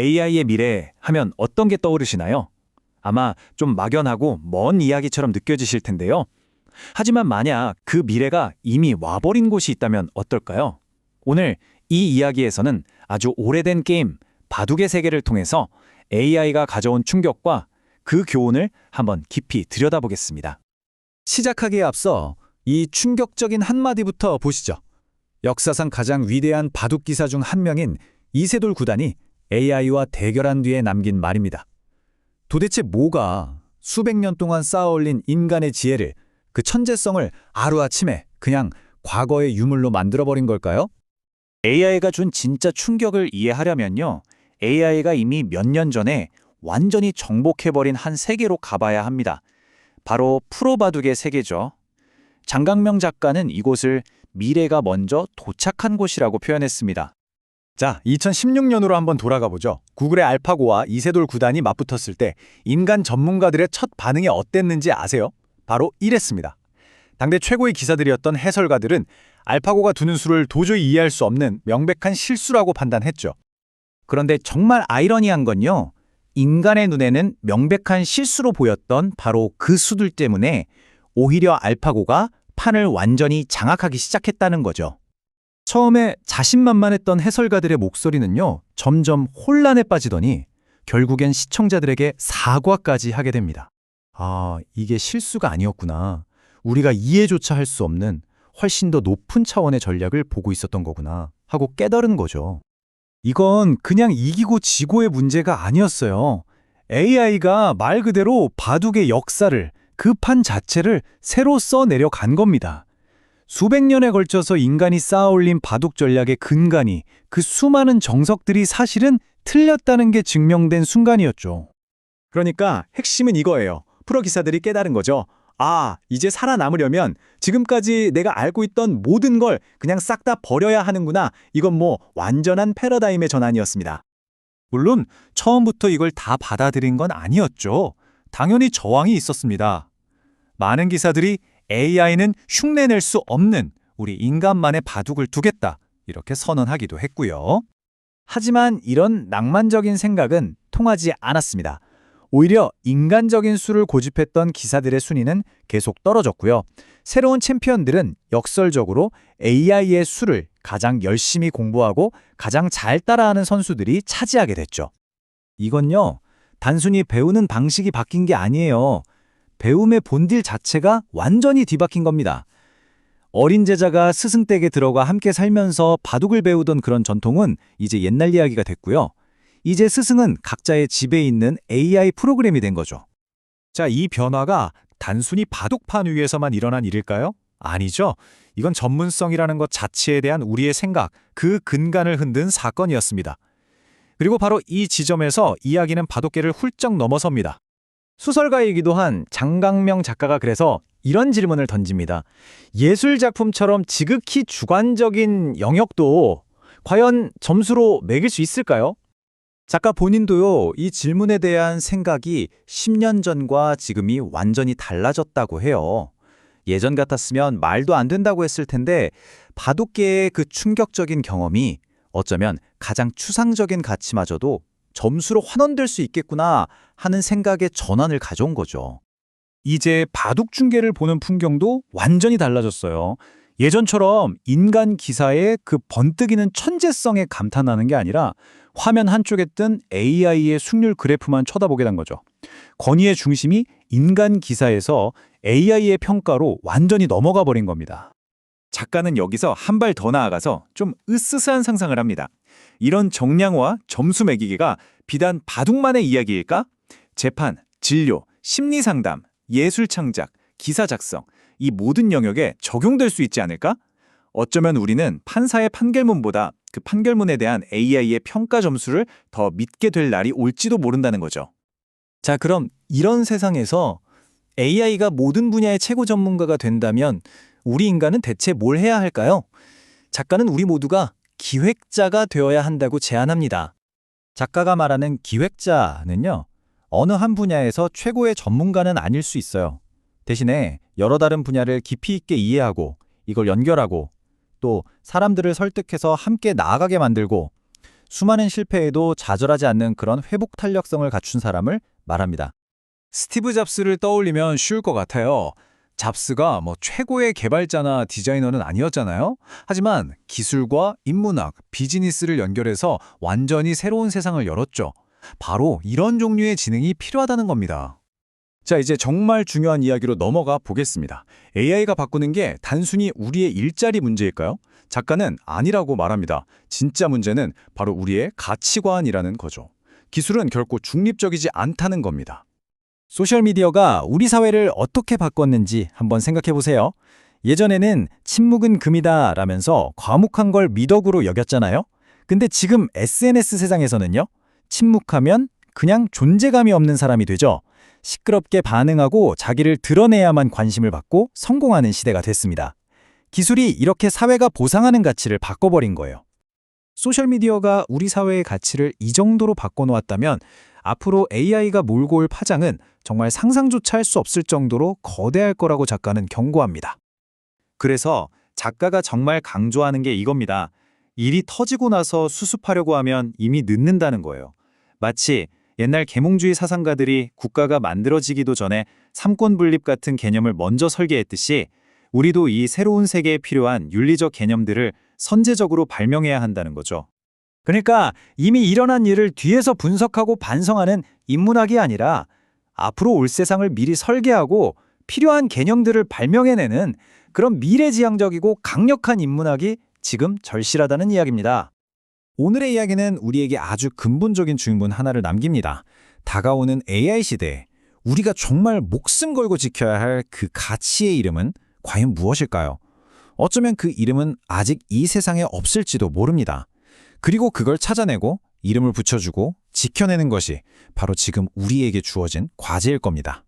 AI의 미래 하면 어떤 게 떠오르시나요? 아마 좀 막연하고 먼 이야기처럼 느껴지실 텐데요. 하지만 만약 그 미래가 이미 와버린 곳이 있다면 어떨까요? 오늘 이 이야기에서는 아주 오래된 게임, 바둑의 세계를 통해서 AI가 가져온 충격과 그 교훈을 한번 깊이 들여다보겠습니다. 시작하기에 앞서 이 충격적인 한마디부터 보시죠. 역사상 가장 위대한 바둑 기사 중 한 명인 이세돌 구단이 AI와 대결한 뒤에 남긴 말입니다. 도대체 뭐가 수백 년 동안 쌓아올린 인간의 지혜를, 그 천재성을 하루아침에 그냥 과거의 유물로 만들어버린 걸까요? AI가 준 진짜 충격을 이해하려면요. AI가 이미 몇 년 전에 완전히 정복해버린 한 세계로 가봐야 합니다. 바로 프로바둑의 세계죠. 장강명 작가는 이곳을 미래가 먼저 도착한 곳이라고 표현했습니다. 자, 2016년으로 한번 돌아가 보죠. 구글의 알파고와 이세돌 구단이 맞붙었을 때 인간 전문가들의 첫 반응이 어땠는지 아세요? 바로 이랬습니다. 당대 최고의 기사들이었던 해설가들은 알파고가 두는 수를 도저히 이해할 수 없는 명백한 실수라고 판단했죠. 그런데 정말 아이러니한 건요. 인간의 눈에는 명백한 실수로 보였던 바로 그 수들 때문에 오히려 알파고가 판을 완전히 장악하기 시작했다는 거죠. 처음에 자신만만했던 해설가들의 목소리는요, 점점 혼란에 빠지더니 결국엔 시청자들에게 사과까지 하게 됩니다. 아, 이게 실수가 아니었구나. 우리가 이해조차 할 수 없는 훨씬 더 높은 차원의 전략을 보고 있었던 거구나 하고 깨달은 거죠. 이건 그냥 이기고 지고의 문제가 아니었어요. AI가 말 그대로 바둑의 역사를, 그 판 자체를 새로 써내려 간 겁니다. 수백 년에 걸쳐서 인간이 쌓아올린 바둑 전략의 근간이, 그 수많은 정석들이 사실은 틀렸다는 게 증명된 순간이었죠. 그러니까 핵심은 이거예요. 프로 기사들이 깨달은 거죠. 아, 이제 살아남으려면 지금까지 내가 알고 있던 모든 걸 그냥 싹 다 버려야 하는구나. 이건 뭐 완전한 패러다임의 전환이었습니다. 물론 처음부터 이걸 다 받아들인 건 아니었죠. 당연히 저항이 있었습니다. 많은 기사들이 AI는 흉내낼 수 없는 우리 인간만의 바둑을 두겠다, 이렇게 선언하기도 했고요. 하지만 이런 낭만적인 생각은 통하지 않았습니다. 오히려 인간적인 수를 고집했던 기사들의 순위는 계속 떨어졌고요. 새로운 챔피언들은 역설적으로 AI의 수를 가장 열심히 공부하고 가장 잘 따라하는 선수들이 차지하게 됐죠. 이건요, 단순히 배우는 방식이 바뀐 게 아니에요. 배움의 본질 자체가 완전히 뒤바뀐 겁니다. 어린 제자가 스승 댁에 들어가 함께 살면서 바둑을 배우던 그런 전통은 이제 옛날 이야기가 됐고요. 이제 스승은 각자의 집에 있는 AI 프로그램이 된 거죠. 자, 이 변화가 단순히 바둑판 위에서만 일어난 일일까요? 아니죠. 이건 전문성이라는 것 자체에 대한 우리의 생각, 그 근간을 흔든 사건이었습니다. 그리고 바로 이 지점에서 이야기는 바둑계를 훌쩍 넘어섭니다. 소설가이기도 한 장강명 작가가 그래서 이런 질문을 던집니다. 예술 작품처럼 지극히 주관적인 영역도 과연 점수로 매길 수 있을까요? 작가 본인도요, 이 질문에 대한 생각이 10년 전과 지금이 완전히 달라졌다고 해요. 예전 같았으면 말도 안 된다고 했을 텐데 바둑계의 그 충격적인 경험이 어쩌면 가장 추상적인 가치마저도 점수로 환원될 수 있겠구나 하는 생각의 전환을 가져온 거죠. 이제 바둑 중계를 보는 풍경도 완전히 달라졌어요. 예전처럼 인간 기사의 그 번뜩이는 천재성에 감탄하는 게 아니라 화면 한쪽에 뜬 AI의 승률 그래프만 쳐다보게 된 거죠. 권위의 중심이 인간 기사에서 AI의 평가로 완전히 넘어가 버린 겁니다. 작가는 여기서 한 발 더 나아가서 좀 으스스한 상상을 합니다. 이런 정량화, 점수 매기기가 비단 바둑만의 이야기일까? 재판, 진료, 심리상담, 예술 창작, 기사 작성, 이 모든 영역에 적용될 수 있지 않을까? 어쩌면 우리는 판사의 판결문보다 그 판결문에 대한 AI의 평가 점수를 더 믿게 될 날이 올지도 모른다는 거죠. 자, 그럼 이런 세상에서 AI가 모든 분야의 최고 전문가가 된다면 우리 인간은 대체 뭘 해야 할까요? 작가는 우리 모두가 기획자가 되어야 한다고 제안합니다. 작가가 말하는 기획자는요, 어느 한 분야에서 최고의 전문가는 아닐 수 있어요. 대신에 여러 다른 분야를 깊이 있게 이해하고 이걸 연결하고 또 사람들을 설득해서 함께 나아가게 만들고 수많은 실패에도 좌절하지 않는 그런 회복 탄력성을 갖춘 사람을 말합니다. 스티브 잡스를 떠올리면 쉬울 것 같아요. 잡스가 최고의 개발자나 디자이너는 아니었잖아요. 하지만 기술과 인문학, 비즈니스를 연결해서 완전히 새로운 세상을 열었죠. 바로 이런 종류의 지능이 필요하다는 겁니다. 자, 이제 정말 중요한 이야기로 넘어가 보겠습니다. AI가 바꾸는 게 단순히 우리의 일자리 문제일까요? 작가는 아니라고 말합니다. 진짜 문제는 바로 우리의 가치관이라는 거죠. 기술은 결코 중립적이지 않다는 겁니다. 소셜미디어가 우리 사회를 어떻게 바꿨는지 한번 생각해 보세요. 예전에는 침묵은 금이다 라면서 과묵한 걸 미덕으로 여겼잖아요. 근데 지금 SNS 세상에서는요. 침묵하면 그냥 존재감이 없는 사람이 되죠. 시끄럽게 반응하고 자기를 드러내야만 관심을 받고 성공하는 시대가 됐습니다. 기술이 이렇게 사회가 보상하는 가치를 바꿔버린 거예요. 소셜미디어가 우리 사회의 가치를 이 정도로 바꿔놓았다면 앞으로 AI가 몰고 올 파장은 정말 상상조차 할 수 없을 정도로 거대할 거라고 작가는 경고합니다. 그래서 작가가 정말 강조하는 게 이겁니다. 일이 터지고 나서 수습하려고 하면 이미 늦는다는 거예요. 마치 옛날 계몽주의 사상가들이 국가가 만들어지기도 전에 삼권 분립 같은 개념을 먼저 설계했듯이 우리도 이 새로운 세계에 필요한 윤리적 개념들을 선제적으로 발명해야 한다는 거죠. 그러니까 이미 일어난 일을 뒤에서 분석하고 반성하는 인문학이 아니라 앞으로 올 세상을 미리 설계하고 필요한 개념들을 발명해내는 그런 미래지향적이고 강력한 인문학이 지금 절실하다는 이야기입니다. 오늘의 이야기는 우리에게 아주 근본적인 질문 하나를 남깁니다. 다가오는 AI 시대에 우리가 정말 목숨 걸고 지켜야 할 그 가치의 이름은 과연 무엇일까요? 어쩌면 그 이름은 아직 이 세상에 없을지도 모릅니다. 그리고 그걸 찾아내고 이름을 붙여주고 지켜내는 것이 바로 지금 우리에게 주어진 과제일 겁니다.